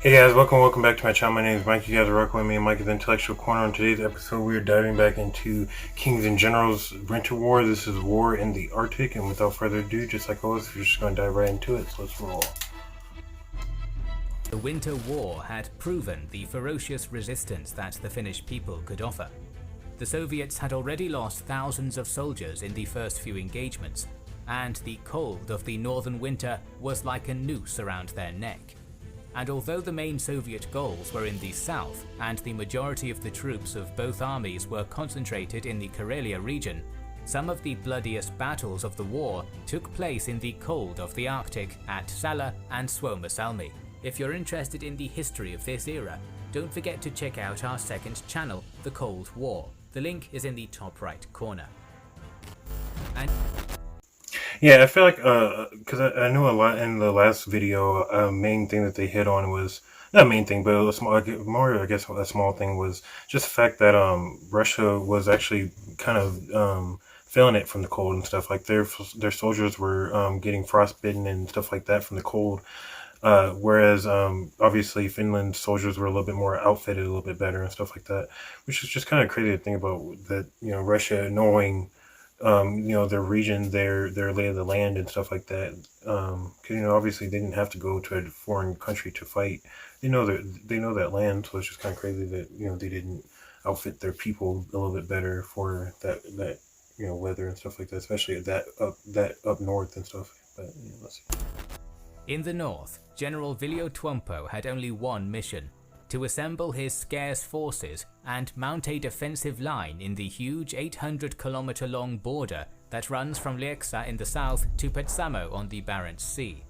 Hey guys, welcome back to my channel. My name is Mike. You guys are rocking with me, Mike is Intellectual Corner. On today's episode, we are diving back into Kings and Generals Winter War. This is War in the Arctic, and without further ado, just like always, we're just going to dive right into it. So let's roll. The Winter War had proven the ferocious resistance that the Finnish people could offer. The Soviets had already lost thousands of soldiers in the first few engagements, and the cold of the northern winter was like a noose around their neck. And although the main Soviet goals were in the south, and the majority of the troops of both armies were concentrated in the Karelia region, some of the bloodiest battles of the war took place in the cold of the Arctic at Salla and Suomussalmi. If you're interested in the history of this era, don't forget to check out our second channel, The Cold War. The link is in the top right corner. Yeah, I feel like, because I knew a lot in the last video, main thing that they hit on was, not main thing, but a small, more, I guess, a small thing was just the fact that, Russia was actually kind of, feeling it from the cold and stuff. Like their soldiers were, getting frostbitten and stuff like that from the cold. Whereas, obviously Finland's soldiers were a little bit more outfitted, a little bit better and stuff like that, which is just kind of crazy to think about that, Russia knowing, their region, their lay of the land and stuff like that. Because obviously they didn't have to go to a foreign country to fight. They know that land, so it's just kind of crazy that they didn't outfit their people a little bit better for that weather and stuff like that, especially that up north and stuff. But let's see. In the north, General Viljo Tuompo had only one mission: to assemble his scarce forces and mount a defensive line in the huge 800-kilometer-long border that runs from Lieksa in the south to Petsamo on the Barents Sea.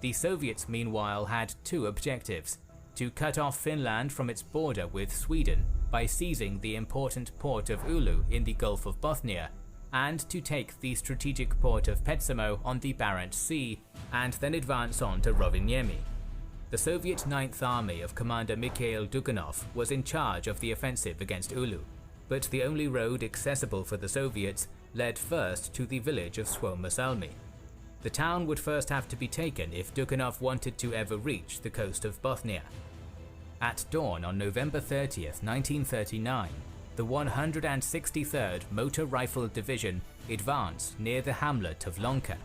The Soviets meanwhile had two objectives: to cut off Finland from its border with Sweden by seizing the important port of Oulu in the Gulf of Bothnia, and to take the strategic port of Petsamo on the Barents Sea and then advance on to Rovaniemi. The Soviet Ninth Army of Commander Mikhail Dukhanov was in charge of the offensive against Oulu, but the only road accessible for the Soviets led first to the village of Suomussalmi. The town would first have to be taken if Dukhanov wanted to ever reach the coast of Bothnia. At dawn on November 30th, 1939, the 163rd Motor Rifle Division advanced near the hamlet of Lonka.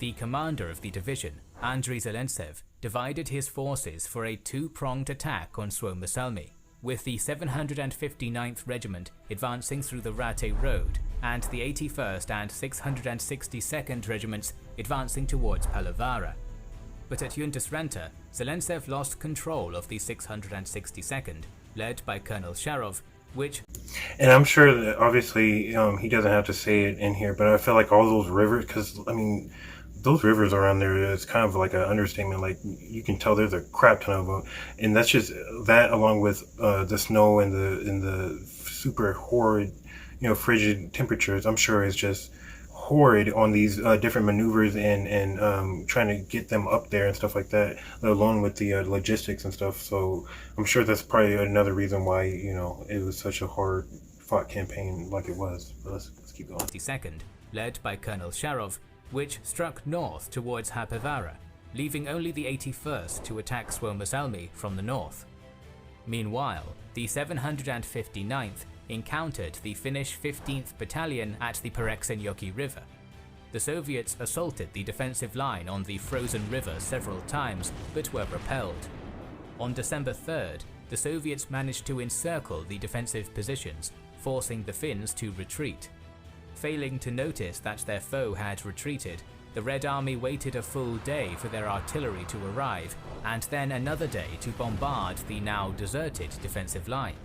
The commander of the division, Andriy Zelentsev, divided his forces for a two-pronged attack on Suomussalmi, with the 759th Regiment advancing through the Rate Road and the 81st and 662nd Regiments advancing towards Palavara. But at Juntusranta, Zelentsev lost control of the 662nd, led by Colonel Sharov, and I'm sure that obviously he doesn't have to say it in here, but I feel like all those rivers, because I mean, those rivers around there, it's kind of like an understatement. Like you can tell there's a crap ton of them, and that's just that, along with the snow and the super horrid, frigid temperatures. I'm sure it's just horrid on these different maneuvers and trying to get them up there and stuff like that, let alone with the logistics and stuff. So I'm sure that's probably another reason why it was such a hard fought campaign like it was. But let's keep going. The second, led by Colonel Sharov, which struck north towards Haapavaara, leaving only the 81st to attack Suomussalmi from the north. Meanwhile, the 759th encountered the Finnish 15th Battalion at the Pareksenjoki River. The Soviets assaulted the defensive line on the frozen river several times, but were repelled. On December 3rd, the Soviets managed to encircle the defensive positions, forcing the Finns to retreat. Failing to notice that their foe had retreated, the Red Army waited a full day for their artillery to arrive, and then another day to bombard the now deserted defensive line.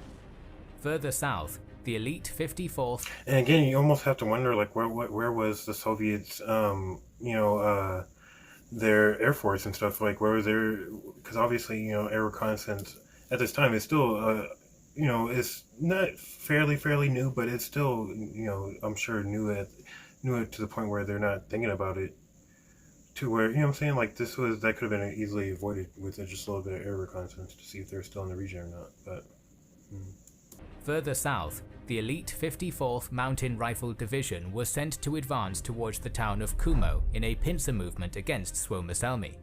Further south, the elite 54th. And again, you almost have to wonder, like, where was the Soviets, their air force and stuff? Like, where was their? Because obviously, air reconnaissance at this time is still, it's not fairly new, but it's still, I'm sure new it to the point where they're not thinking about it. To where, what I'm saying, like that could have been easily avoided with just a little bit of air reconnaissance to see if they're still in the region or not. But. Further south, the elite 54th Mountain Rifle Division was sent to advance towards the town of Kumo in a pincer movement against Suomussalmi.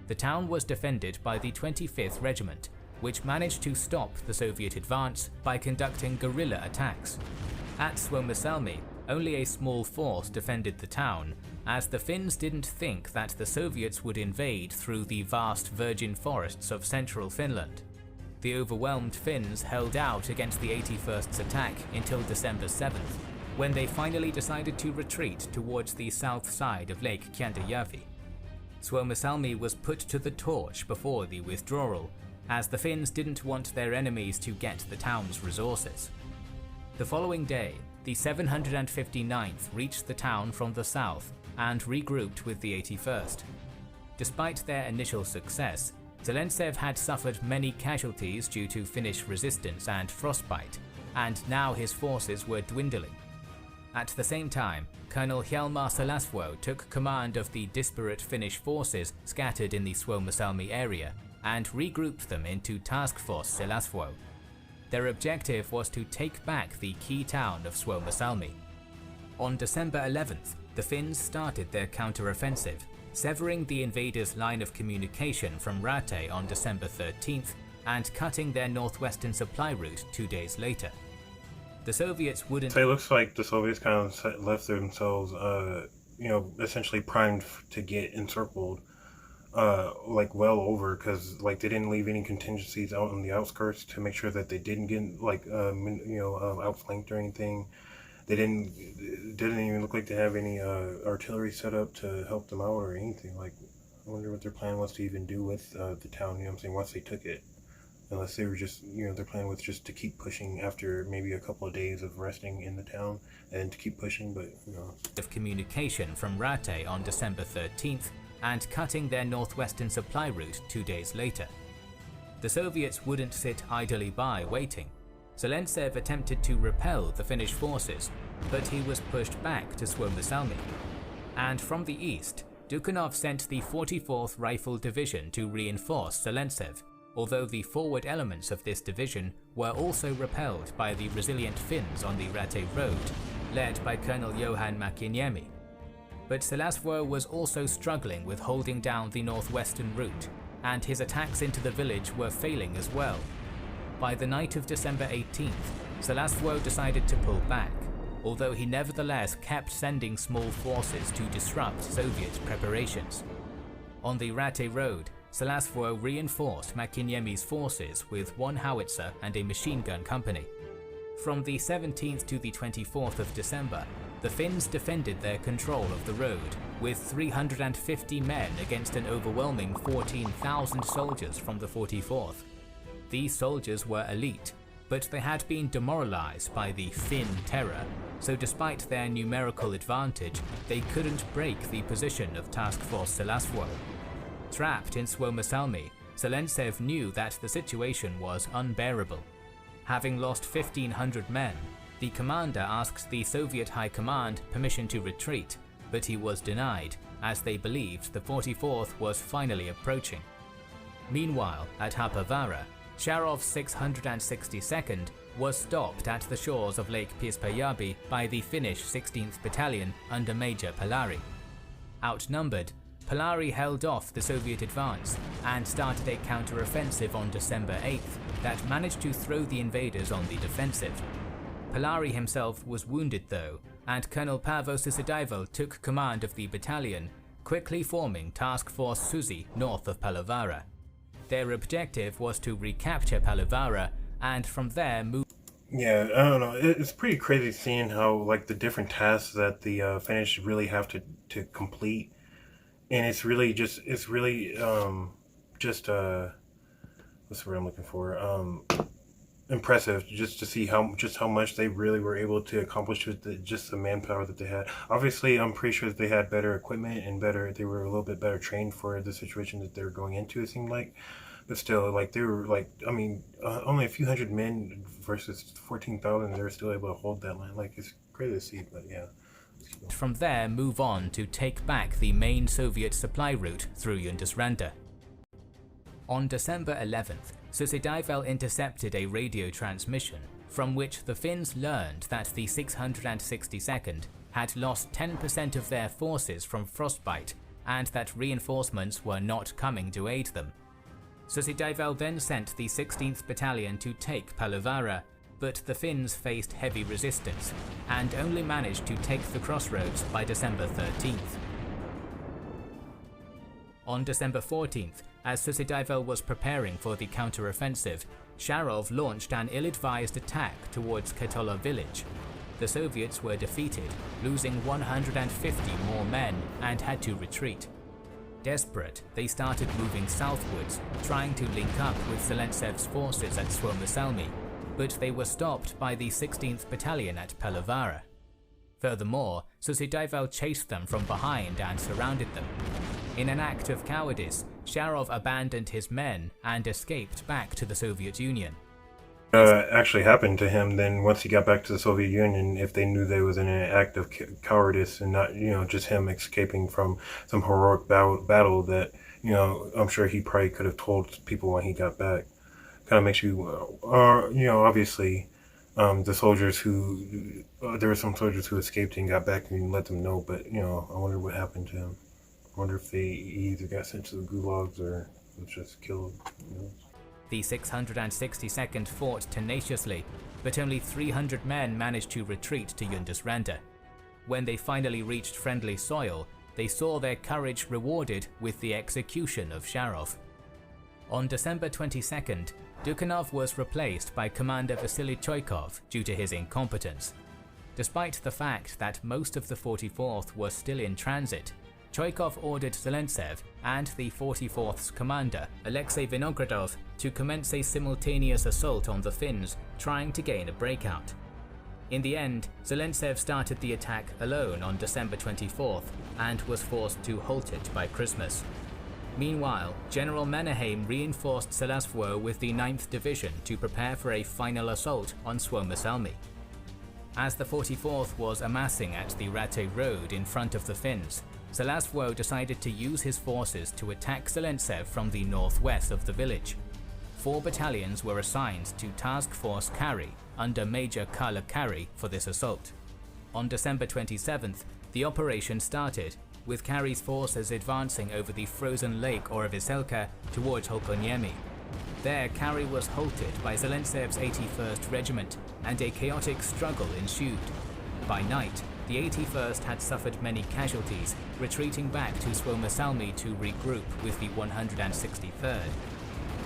The town was defended by the 25th Regiment, which managed to stop the Soviet advance by conducting guerrilla attacks. At Suomussalmi, only a small force defended the town, as the Finns didn't think that the Soviets would invade through the vast virgin forests of central Finland. The overwhelmed Finns held out against the 81st's attack until December 7th, when they finally decided to retreat towards the south side of Lake Käntäjärvi. Suomussalmi was put to the torch before the withdrawal, as the Finns didn't want their enemies to get the town's resources. The following day, the 759th reached the town from the south and regrouped with the 81st. Despite their initial success, Zelentsev had suffered many casualties due to Finnish resistance and frostbite, and now his forces were dwindling. At the same time, Colonel Hjalmar Salasvuo took command of the disparate Finnish forces scattered in the Suomussalmi area and regrouped them into Task Force Salasvuo. Their objective was to take back the key town of Suomussalmi. On December 11th, the Finns started their counter-offensive, severing the invaders' line of communication from Rate on December 13th and cutting their northwestern supply route 2 days later. The Soviets wouldn't... So it looks like the Soviets kind of left themselves, essentially primed to get encircled, well over, because like they didn't leave any contingencies out on the outskirts to make sure that they didn't get outflanked or anything. They didn't even look like they have any artillery set up to help them out or anything. Like, I wonder what their plan was to even do with the town. You know what I'm saying? Once they took it. Unless they were just, their plan was just to keep pushing after maybe a couple of days of resting in the town and to keep pushing, but, of communication from Rate on December 13th and cutting their northwestern supply route 2 days later. The Soviets wouldn't sit idly by waiting. Zelentsev attempted to repel the Finnish forces, but he was pushed back to Suomussalmi. And from the east, Dukhanov sent the 44th Rifle Division to reinforce Zelentsev, although the forward elements of this division were also repelled by the resilient Finns on the Rate Road, led by Colonel Johan Mäkiniemi. But Salasvuo was also struggling with holding down the northwestern route, and his attacks into the village were failing as well. By the night of December 18th, Salasvuo decided to pull back, although he nevertheless kept sending small forces to disrupt Soviet preparations. On the Rate Road, Salasvuo reinforced Mäkiniemi's forces with 1 howitzer and a machine gun company. From the 17th to the 24th of December, the Finns defended their control of the road with 350 men against an overwhelming 14,000 soldiers from the 44th. These soldiers were elite, but they had been demoralized by the Finn terror, so despite their numerical advantage, they couldn't break the position of Task Force Salasvuo. Trapped in Suomussalmi, Zelentsev knew that the situation was unbearable. Having lost 1,500 men, the commander asked the Soviet High Command permission to retreat, but he was denied, as they believed the 44th was finally approaching. Meanwhile, at Haapavaara, Sharov's 662nd was stopped at the shores of Lake Pispajärvi by the Finnish 16th Battalion under Major Palari. Outnumbered, Palari held off the Soviet advance and started a counter-offensive on December 8th that managed to throw the invaders on the defensive. Palari himself was wounded though, and Colonel Paavo Susidaival took command of the battalion, quickly forming Task Force Susi north of Palovaara. Their objective was to recapture Palovaara and from there move... Yeah, I don't know. It's pretty crazy seeing how, the different tasks that the Finnish really have to complete. And what's the word I'm looking for? Impressive, just to see how much they really were able to accomplish with the manpower that they had. Obviously, I'm pretty sure that they had better equipment and they were a little bit better trained for the situation that they were going into, it seemed like. But still, they were only a few hundred men versus 14,000, they were still able to hold that line. It's crazy to see, but yeah. From there, move on to take back the main Soviet supply route through Yundisranta. On December 11th, Susidaival intercepted a radio transmission from which the Finns learned that the 662nd had lost 10% of their forces from frostbite and that reinforcements were not coming to aid them. Susidaival then sent the 16th Battalion to take Palovaara, but the Finns faced heavy resistance and only managed to take the crossroads by December 13th. On December 14th, as Susidaival was preparing for the counter-offensive, Sharov launched an ill-advised attack towards Ketola village. The Soviets were defeated, losing 150 more men and had to retreat. Desperate, they started moving southwards, trying to link up with Zelentsev's forces at Suomussalmi, but they were stopped by the 16th Battalion at Palovaara. Furthermore, Susidaival chased them from behind and surrounded them. In an act of cowardice, Sharov abandoned his men and escaped back to the Soviet Union. Actually happened to him then once he got back to the Soviet Union, if they knew they was in an act of cowardice and not, just him escaping from some heroic battle that, I'm sure he probably could have told people when he got back. Kind of makes you, obviously, the soldiers who, there were some soldiers who escaped and got back and let them know, but, I wonder what happened to him. I wonder if he either got sent to the gulags or was just killed. The 662nd fought tenaciously, but only 300 men managed to retreat to Yundisranda. When they finally reached friendly soil, they saw their courage rewarded with the execution of Sharov. On December 22nd, Dukhanov was replaced by Commander Vasily Choykov due to his incompetence. Despite the fact that most of the 44th was still in transit, Choykov ordered Zelentsev and the 44th's commander, Alexei Vinogradov, to commence a simultaneous assault on the Finns, trying to gain a breakout. In the end, Zelentsev started the attack alone on December 24th and was forced to halt it by Christmas. Meanwhile, General Menahem reinforced Selasvuo with the 9th Division to prepare for a final assault on Suomussalmi. As the 44th was amassing at the Rate Road in front of the Finns, Selasvuo decided to use his forces to attack Zelentsev from the northwest of the village. 4 battalions were assigned to Task Force Kari under Major Kalle Kari for this assault. On December 27th, the operation started, with Kari's forces advancing over the frozen lake Oraviselka towards Holkoniemi. There, Kari was halted by Zelentsev's 81st Regiment, and a chaotic struggle ensued. By night, the 81st had suffered many casualties, retreating back to Suomussalmi to regroup with the 163rd.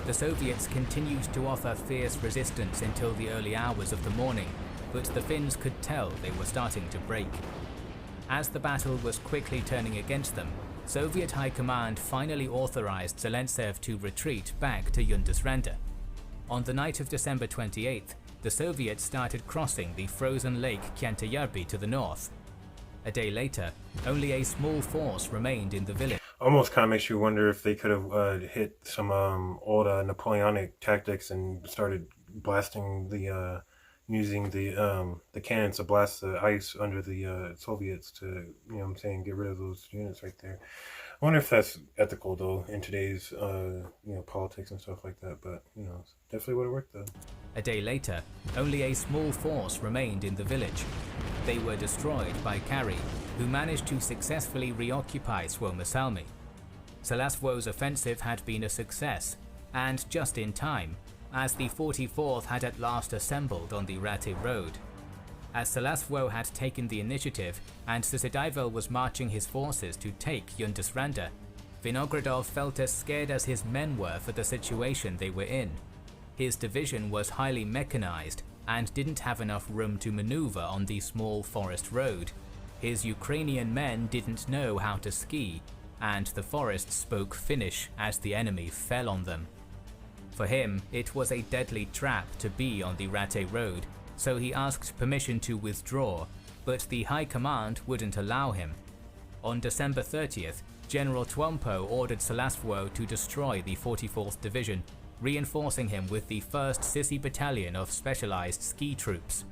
The Soviets continued to offer fierce resistance until the early hours of the morning, but the Finns could tell they were starting to break. As the battle was quickly turning against them, Soviet High Command finally authorized Zelentsev to retreat back to Yundisranda. On the night of December 28th, the Soviets started crossing the frozen lake Kyantajärvi to the north. A day later, only a small force remained in the village. Almost kind of makes you wonder if they could have hit some old Napoleonic tactics and started blasting using the cannons to blast the ice under the Soviets to, get rid of those units right there. I wonder if that's ethical though in today's politics and stuff like that, but definitely would have worked though. A day later, only a small force remained in the village. They were destroyed by Kari, who managed to successfully reoccupy Suomussalmi. Selasvuo's offensive had been a success, and just in time, as the 44th had at last assembled on the Rate Road. As Selasvuo had taken the initiative and Susidaival was marching his forces to take Yundisranda, Vinogradov felt as scared as his men were for the situation they were in. His division was highly mechanized and didn't have enough room to maneuver on the small forest road. His Ukrainian men didn't know how to ski, and the forest spoke Finnish as the enemy fell on them. For him, it was a deadly trap to be on the Rate Road, so he asked permission to withdraw, but the High Command wouldn't allow him. On December 30th, General Twompo ordered Selasvuo to destroy the 44th Division, reinforcing him with the 1st Sissi Battalion of specialized ski troops.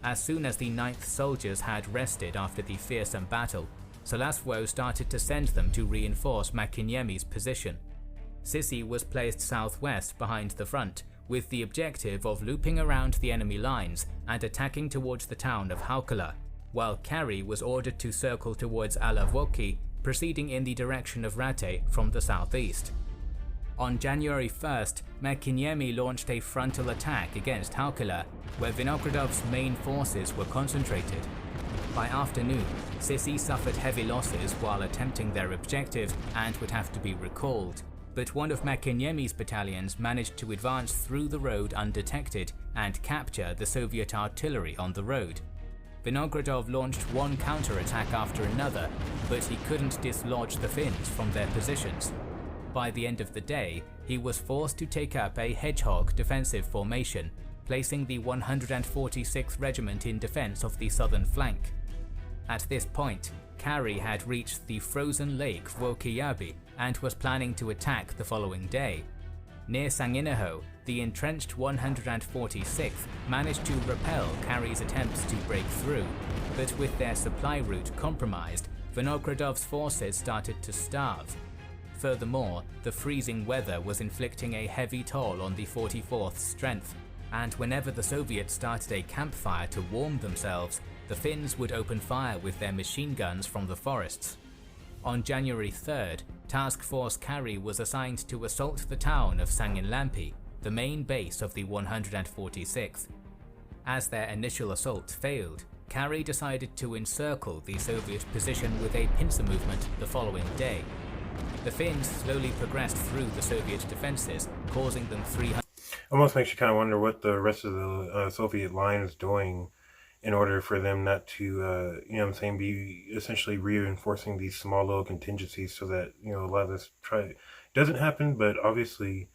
As soon as the 9th soldiers had rested after the fearsome battle, Selasvuo started to send them to reinforce Makiniemi's position. Sissi was placed southwest behind the front, with the objective of looping around the enemy lines and attacking towards the town of Haukala, while Kari was ordered to circle towards Alavoki proceeding in the direction of Ratte from the southeast. On January 1st, Mäkiniemi launched a frontal attack against Haukila, where Vinogradov's main forces were concentrated. By afternoon, Sissi suffered heavy losses while attempting their objective and would have to be recalled, but one of Mäkiniemi's battalions managed to advance through the road undetected and capture the Soviet artillery on the road. Vinogradov launched one counterattack after another, but he couldn't dislodge the Finns from their positions. By the end of the day, he was forced to take up a hedgehog defensive formation, placing the 146th Regiment in defense of the southern flank. At this point, Kari had reached the frozen lake Vuokkijärvi and was planning to attack the following day. Near Sanginaho, the entrenched 146th managed to repel Kari's attempts to break through, but with their supply route compromised, Vinogradov's forces started to starve. Furthermore, the freezing weather was inflicting a heavy toll on the 44th's strength, and whenever the Soviets started a campfire to warm themselves, the Finns would open fire with their machine guns from the forests. On January 3rd, Task Force Kari was assigned to assault the town of Sanginlampi, the main base of the 146th. As their initial assault failed, Kari decided to encircle the Soviet position with a pincer movement the following day. The Finns slowly progressed through the Soviet defenses, causing them 300. Almost makes you kind of wonder what the rest of the Soviet line is doing in order for them not to, be essentially reinforcing these small little contingencies so that, a lot of this doesn't happen, but obviously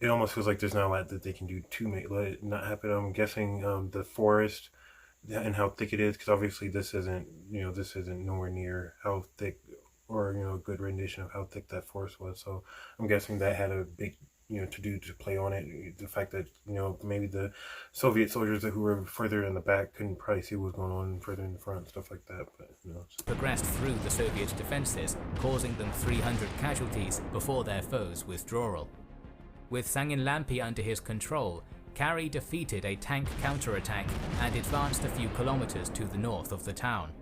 it almost feels like there's not a lot that they can do to let it not happen. I'm guessing the forest and how thick it is, because obviously this isn't nowhere near how thick or, a good rendition of how thick that forest was. So I'm guessing that had a big to play on it. The fact that, maybe the Soviet soldiers who were further in the back couldn't probably see what was going on further in the front, stuff like that. But, progressed through the Soviet defenses, causing them 300 casualties before their foes' withdrawal. With Sanginlampi under his control, Kari defeated a tank counterattack and advanced a few kilometers to the north of the town.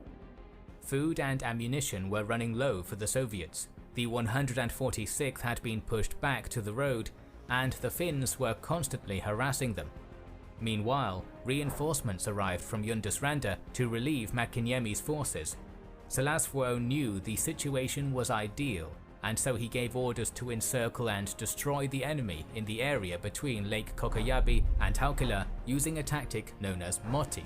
Food and ammunition were running low for the Soviets. The 146th had been pushed back to the road, and the Finns were constantly harassing them. Meanwhile, reinforcements arrived from Yundisranda to relieve Mäkiniemi's forces. Salasvuo knew the situation was ideal, and so he gave orders to encircle and destroy the enemy in the area between Lake Kokkajärvi and Haukila using a tactic known as Moti.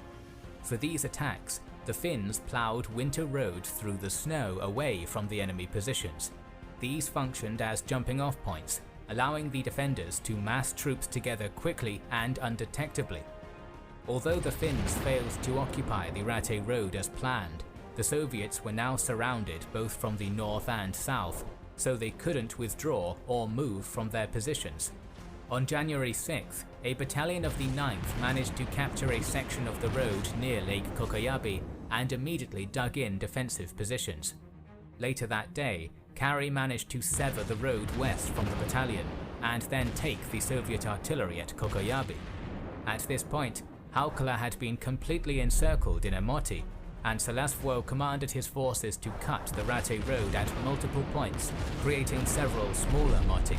For these attacks, the Finns ploughed winter roads through the snow away from the enemy positions. These functioned as jumping-off points, allowing the defenders to mass troops together quickly and undetectably. Although the Finns failed to occupy the Ratte road as planned, the Soviets were now surrounded both from the north and south, so they couldn't withdraw or move from their positions. On January 6th, a battalion of the 9th managed to capture a section of the road near Lake Kokkajärvi and immediately dug in defensive positions. Later that day, Kari managed to sever the road west from the battalion and then take the Soviet artillery at Kokkajärvi. At this point, Haukila had been completely encircled in a Moti, and Salasvuo commanded his forces to cut the Ratte road at multiple points, creating several smaller Moti.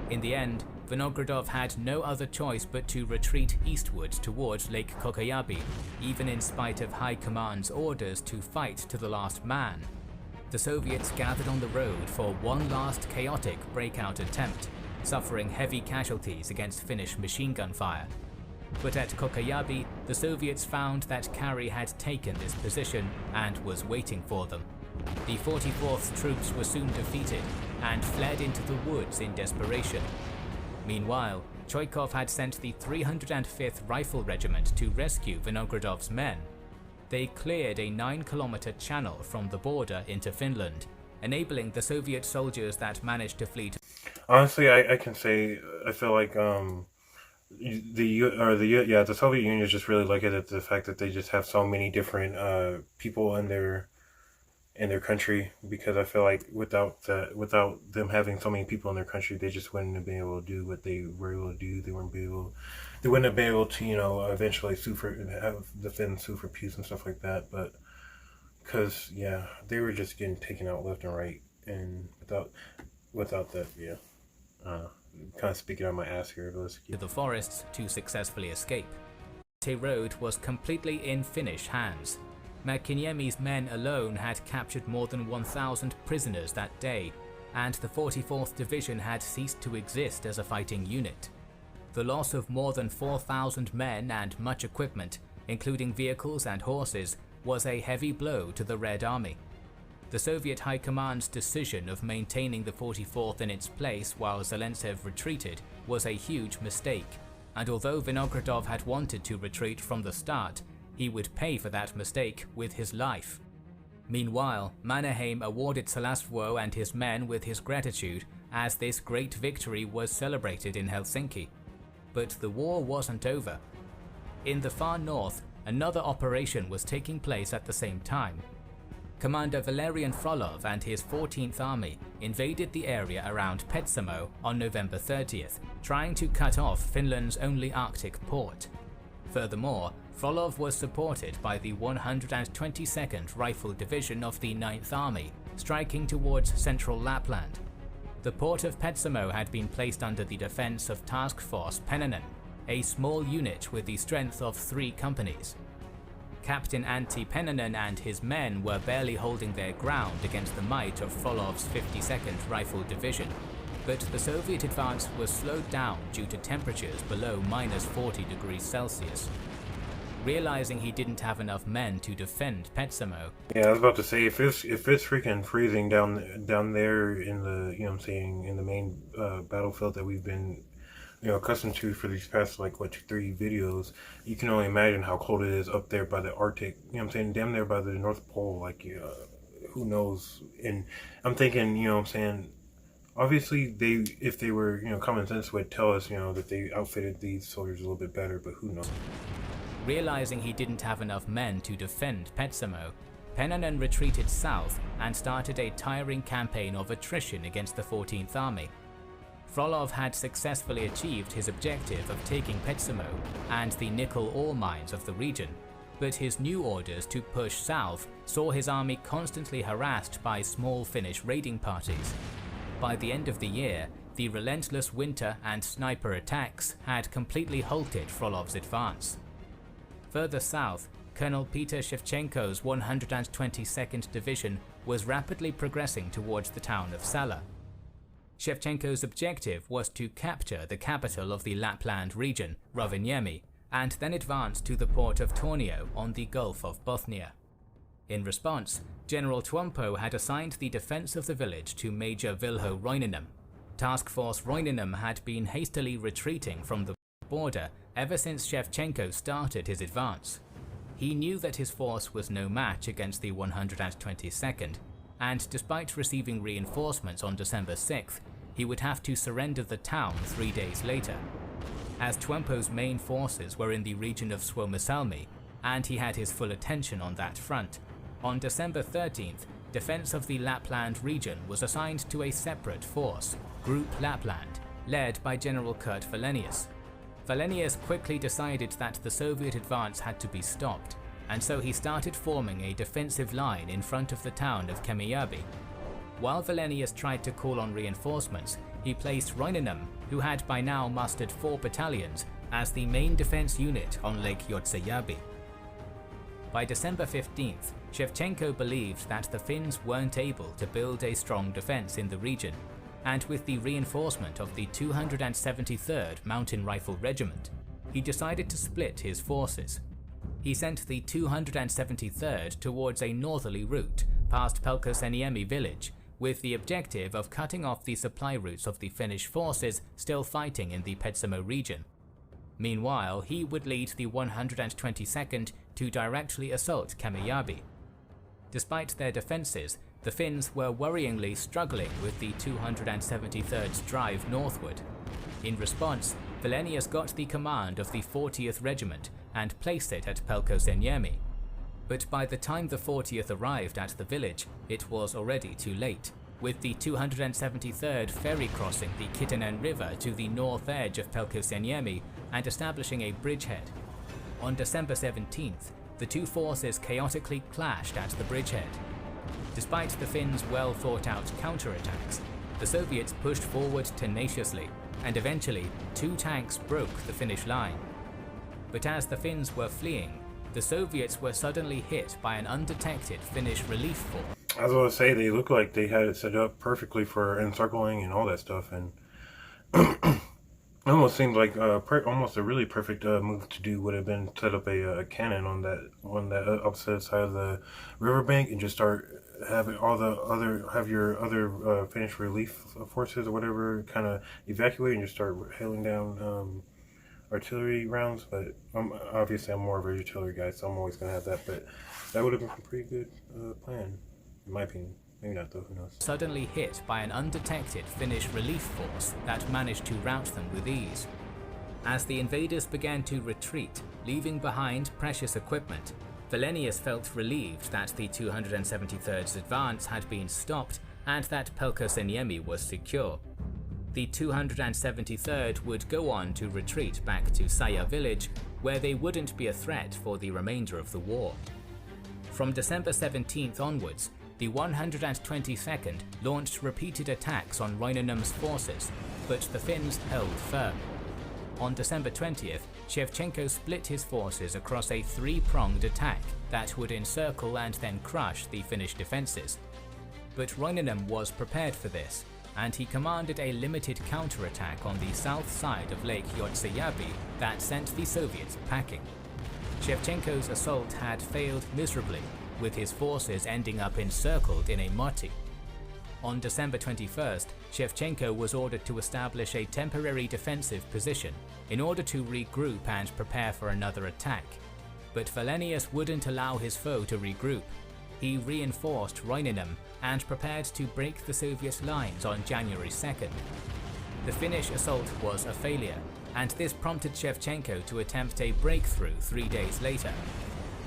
In the end, Vinogradov had no other choice but to retreat eastward towards Lake Kokkajärvi, even in spite of High Command's orders to fight to the last man. The Soviets gathered on the road for one last chaotic breakout attempt, suffering heavy casualties against Finnish machine gun fire. But at Kokkajärvi, the Soviets found that Kari had taken this position and was waiting for them. The 44th troops were soon defeated and fled into the woods in desperation. Meanwhile, Choikov had sent the 305th Rifle Regiment to rescue Vinogradov's men. They cleared a 9-kilometer channel from the border into Finland, enabling the Soviet soldiers that managed to flee to... Honestly, I can say I feel like the Soviet Union is just really lucky at the fact that they just have so many different people in their country, because I feel like without them having so many people in their country, they just wouldn't have been able to do what they were able to do. They wouldn't have been able to, eventually have the Finns sue for peace and stuff like that. But because yeah, they were just getting taken out left and right, and without that, yeah. Uh, Kind of speaking on my ass here, but let's to the forests to successfully escape. The road was completely in Finnish hands. Mäkiniemi's men alone had captured more than 1,000 prisoners that day, and the 44th Division had ceased to exist as a fighting unit. The loss of more than 4,000 men and much equipment, including vehicles and horses, was a heavy blow to the Red Army. The Soviet High Command's decision of maintaining the 44th in its place while Zelentsev retreated was a huge mistake, and although Vinogradov had wanted to retreat from the start, he would pay for that mistake with his life. Meanwhile, Mannerheim awarded Salasvuo and his men with his gratitude as this great victory was celebrated in Helsinki. But the war wasn't over. In the far north, another operation was taking place at the same time. Commander Valerian Frolov and his 14th Army invaded the area around Petsamo on November 30th, trying to cut off Finland's only Arctic port. Furthermore, Frolov was supported by the 122nd Rifle Division of the 9th Army, striking towards central Lapland. The port of Petsamo had been placed under the defense of Task Force Pennanen, a small unit with the strength of 3 companies. Captain Antti Pennanen and his men were barely holding their ground against the might of Frolov's 52nd Rifle Division, but the Soviet advance was slowed down due to temperatures below -40 degrees Celsius. Realizing he didn't have enough men to defend Petsamo. Yeah, I was about to say, if it's freaking freezing down there in the, you know what I'm saying, in the main battlefield that we've been, you know, accustomed to for these past, like, what, 2-3 videos, you can only imagine how cold it is up there by the Arctic, you know what I'm saying, damn near by the North Pole, like, who knows. And I'm thinking, you know what I'm saying, obviously if they were, you know, common sense would tell us, you know, that they outfitted these soldiers a little bit better, but who knows. Realizing he didn't have enough men to defend Petsamo, Pennanen retreated south and started a tiring campaign of attrition against the 14th Army. Frolov had successfully achieved his objective of taking Petsamo and the nickel ore mines of the region, but his new orders to push south saw his army constantly harassed by small Finnish raiding parties. By the end of the year, the relentless winter and sniper attacks had completely halted Frolov's advance. Further south, Colonel Peter Shevchenko's 122nd Division was rapidly progressing towards the town of Sala. Shevchenko's objective was to capture the capital of the Lapland region, Rovaniemi, and then advance to the port of Tornio on the Gulf of Bothnia. In response, General Tuompo had assigned the defense of the village to Major Vilho Roininen. Task Force Roininen had been hastily retreating from the border ever since Shevchenko started his advance. He knew that his force was no match against the 122nd, and despite receiving reinforcements on December 6th, he would have to surrender the town 3 days later. As Tuompo's main forces were in the region of Suomussalmi, and he had his full attention on that front, on December 13th, defense of the Lapland region was assigned to a separate force, Group Lapland, led by General Kurt Wallenius. Wallenius quickly decided that the Soviet advance had to be stopped, and so he started forming a defensive line in front of the town of Kemijärvi. While Wallenius tried to call on reinforcements, he placed Roininen, who had by now mustered 4 battalions, as the main defense unit on Lake Jotsajärvi. By December 15th, Shevchenko believed that the Finns weren't able to build a strong defense in the region, and with the reinforcement of the 273rd Mountain Rifle Regiment, he decided to split his forces. He sent the 273rd towards a northerly route past Pelkoseniemi village, with the objective of cutting off the supply routes of the Finnish forces still fighting in the Petsamo region. Meanwhile, he would lead the 122nd to directly assault Kemijärvi. Despite their defences, the Finns were worryingly struggling with the 273rd's drive northward. In response, Wallenius got the command of the 40th Regiment and placed it at Pelkoseniemi. But by the time the 40th arrived at the village, it was already too late, with the 273rd ferry crossing the Kitenen River to the north edge of Pelkoseniemi and establishing a bridgehead. On December 17th, the two forces chaotically clashed at the bridgehead. Despite the Finns' well thought out counterattacks, the Soviets pushed forward tenaciously, and eventually 2 tanks broke the Finnish line. But as the Finns were fleeing, the Soviets were suddenly hit by an undetected Finnish relief force. I was going to say, they looked like they had it set up perfectly for encircling and all that stuff, and it almost seemed like almost a really perfect move to do would have been set up a cannon on that opposite side of the riverbank and just start having your other Finnish relief forces or whatever kind of evacuate and just start hailing down artillery rounds. But obviously I'm more of a artillery guy, so I'm always going to have that. But that would have been a pretty good plan, in my opinion. Maybe not though, who knows. Suddenly hit by an undetected Finnish relief force that managed to rout them with ease. As the invaders began to retreat, leaving behind precious equipment, Wallenius felt relieved that the 273rd's advance had been stopped and that Pelkosenniemi was secure. The 273rd would go on to retreat back to Saya village, where they wouldn't be a threat for the remainder of the war. From December 17th onwards, the 122nd launched repeated attacks on Roinenum's forces, but the Finns held firm. On December 20th, Shevchenko split his forces across a 3-pronged attack that would encircle and then crush the Finnish defences. But Roinenum was prepared for this, and he commanded a limited counterattack on the south side of Lake Jotsejärvi that sent the Soviets packing. Shevchenko's assault had failed miserably, with his forces ending up encircled in a motti. On December 21st, Shevchenko was ordered to establish a temporary defensive position in order to regroup and prepare for another attack. But Wallenius wouldn't allow his foe to regroup. He reinforced Roinenum and prepared to break the Soviet lines on January 2nd. The Finnish assault was a failure, and this prompted Shevchenko to attempt a breakthrough 3 days later.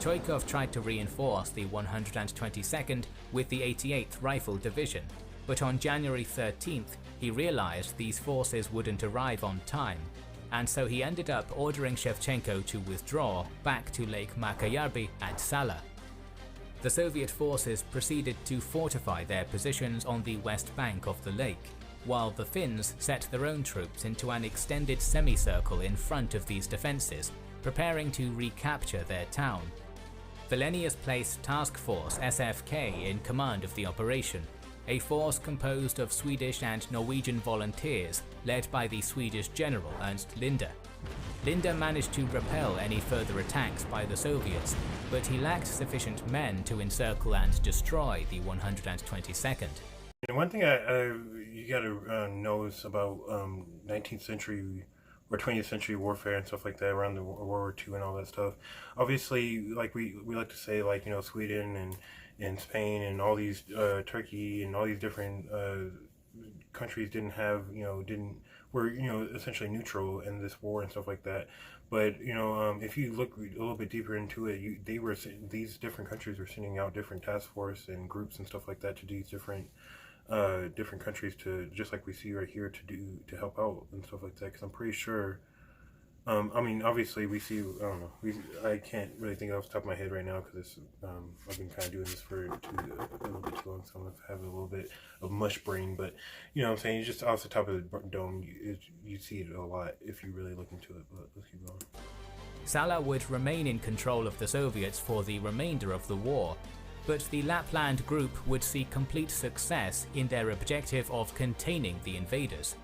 Choikov tried to reinforce the 122nd with the 88th Rifle Division, but on January 13th he realized these forces wouldn't arrive on time, and so he ended up ordering Shevchenko to withdraw back to Lake Makajärvi and Sala. The Soviet forces proceeded to fortify their positions on the west bank of the lake, while the Finns set their own troops into an extended semicircle in front of these defences, preparing to recapture their town. Wallenius placed Task Force SFK in command of the operation, a force composed of Swedish and Norwegian volunteers led by the Swedish general Ernst Linde. Linde managed to repel any further attacks by the Soviets, but he lacked sufficient men to encircle and destroy the 122nd. And one thing you gotta know is about 19th century or 20th century warfare and stuff like that around the World War II and all that stuff. Obviously, like we like to say, like, you know, Sweden and Spain and all these Turkey and all these different countries were essentially neutral in this war and stuff like that. But if you look a little bit deeper into it, these different countries were sending out different task force and groups and stuff like that to these different countries, to just like we see right here, to help out and stuff like that. Because I'm pretty sure, obviously we see, I don't know, I can't really think off the top of my head right now because I've been kind of doing this for a little bit too long, so I'm gonna have a little bit of mush brain. But you know what I'm saying, just off the top of the dome, you see it a lot if you really look into it. But let's keep going. Sala would remain in control of the Soviets for the remainder of the war, but the Lapland group would see complete success in their objective of containing the invaders.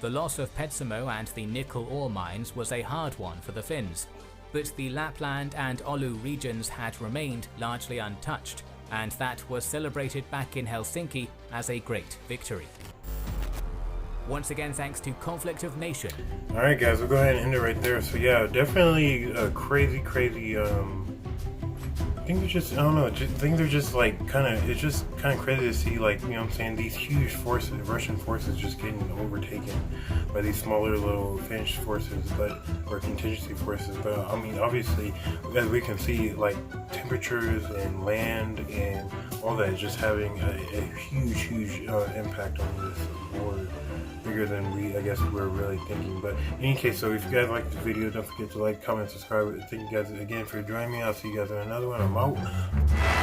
The loss of Petsamo and the nickel ore mines was a hard one for the Finns, but the Lapland and Oulu regions had remained largely untouched, and that was celebrated back in Helsinki as a great victory. Once again, thanks to Conflict of Nation. Alright guys, we'll go ahead and end it right there. So yeah, definitely crazy things are just like it's just kind of crazy to see, like, you know what I'm saying, these huge forces, Russian forces, just getting overtaken by these smaller little Finnish forces, or contingency forces. But obviously, as we can see, like, temperatures and land and all that is just having a huge impact on this war. bigger than I guess we're really thinking. But in any case, so if you guys like this video, don't forget to like, comment, subscribe. Thank you guys again for joining me. I'll see you guys in another one. I'm out.